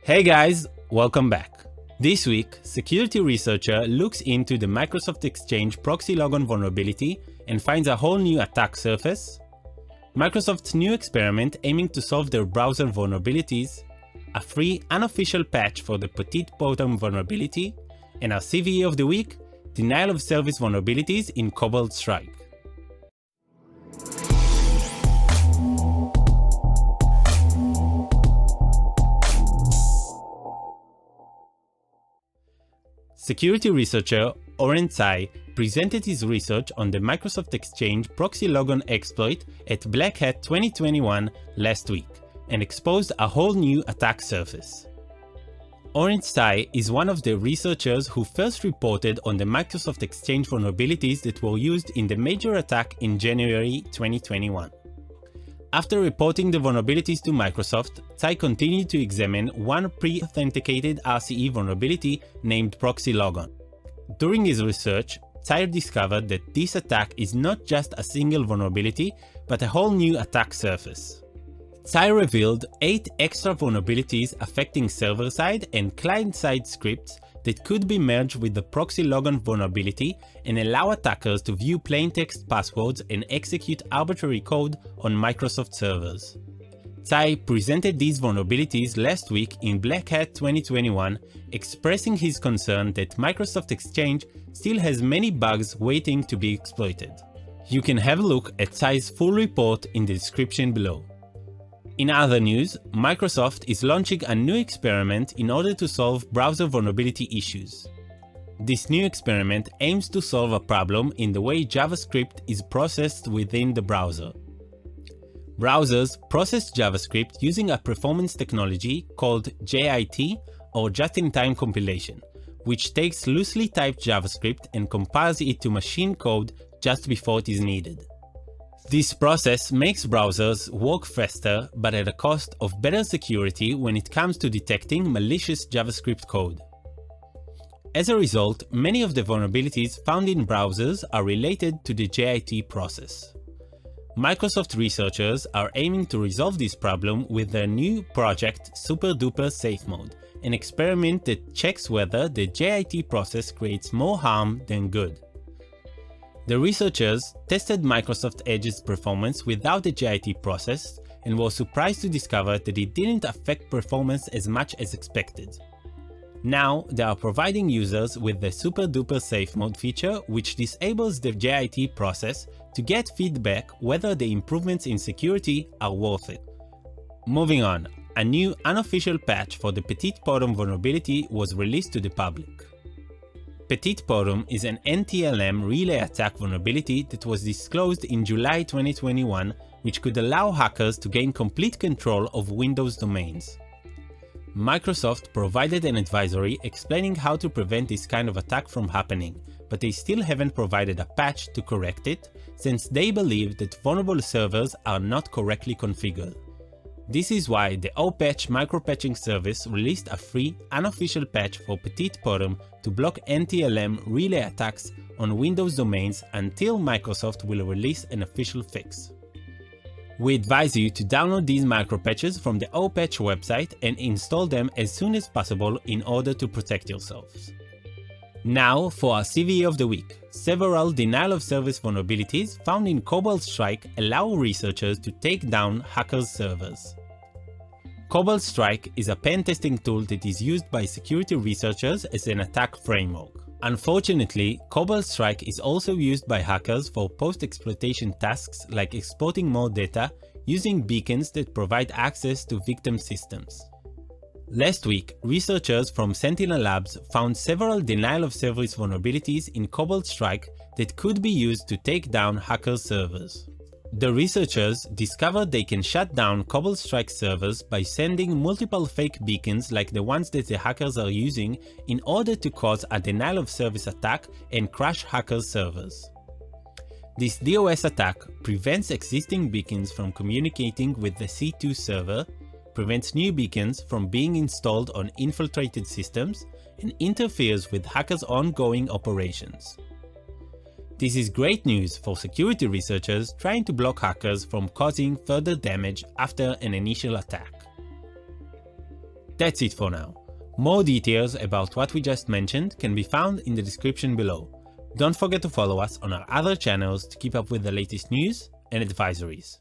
Hey guys, welcome back. This week, security researcher looks into the Microsoft Exchange Proxylogon vulnerability and finds a whole new attack surface, Microsoft's new experiment aiming to solve their browser vulnerabilities, a free unofficial patch for the PetitPotam vulnerability, and our CVE of the week, denial of service vulnerabilities in Cobalt Strike. Security researcher Oren Tsai presented his research on the Microsoft Exchange Proxylogon exploit at Black Hat 2021 last week and exposed a whole new attack surface. Oren Tsai is one of the researchers who first reported on the Microsoft Exchange vulnerabilities that were used in the major attack in January 2021. After reporting the vulnerabilities to Microsoft, Tsai continued to examine one pre-authenticated RCE vulnerability named Proxylogon. During his research, Tsai discovered that this attack is not just a single vulnerability, but a whole new attack surface. Tsai revealed 8 extra vulnerabilities affecting server-side and client-side scripts that could be merged with the Proxylogon vulnerability and allow attackers to view plaintext passwords and execute arbitrary code on Microsoft servers. Tsai presented these vulnerabilities last week in Black Hat 2021, expressing his concern that Microsoft Exchange still has many bugs waiting to be exploited. You can have a look at Tsai's full report in the description below. In other news, Microsoft is launching a new experiment in order to solve browser vulnerability issues. This new experiment aims to solve a problem in the way JavaScript is processed within the browser. Browsers process JavaScript using a performance technology called JIT or just-in-time compilation, which takes loosely typed JavaScript and compiles it to machine code just before it is needed. This process makes browsers work faster, but at a cost of better security when it comes to detecting malicious JavaScript code. As a result, many of the vulnerabilities found in browsers are related to the JIT process. Microsoft researchers are aiming to resolve this problem with their new project Duper Safe Mode, an experiment that checks whether the JIT process creates more harm than good. The researchers tested Microsoft Edge's performance without the JIT process and were surprised to discover that it didn't affect performance as much as expected. Now, they are providing users with the Duper Safe Mode feature, which disables the JIT process to get feedback whether the improvements in security are worth it. Moving on, a new unofficial patch for the PetitPotam vulnerability was released to the public. PetitPotam is an NTLM relay attack vulnerability that was disclosed in July 2021, which could allow hackers to gain complete control of Windows domains. Microsoft provided an advisory explaining how to prevent this kind of attack from happening, but they still haven't provided a patch to correct it, since they believe that vulnerable servers are not correctly configured. This is why the OPatch micropatching service released a free, unofficial patch for PetitPotam to block NTLM relay attacks on Windows domains until Microsoft will release an official fix. We advise you to download these micropatches from the OPatch website and install them as soon as possible in order to protect yourselves. Now for our CVE of the week. Several denial of service vulnerabilities found in Cobalt Strike allow researchers to take down hackers' servers. Cobalt Strike is a pen testing tool that is used by security researchers as an attack framework. Unfortunately, Cobalt Strike is also used by hackers for post-exploitation tasks like exporting more data using beacons that provide access to victim systems. Last week, researchers from Sentinel Labs found several denial of service vulnerabilities in Cobalt Strike that could be used to take down hackers' servers. The researchers discovered they can shut down Cobalt Strike servers by sending multiple fake beacons like the ones that the hackers are using in order to cause a denial of service attack and crash hackers' servers. This DOS attack prevents existing beacons from communicating with the C2 server, prevents new beacons from being installed on infiltrated systems, and interferes with hackers' ongoing operations. This is great news for security researchers trying to block hackers from causing further damage after an initial attack. That's it for now. More details about what we just mentioned can be found in the description below. Don't forget to follow us on our other channels to keep up with the latest news and advisories.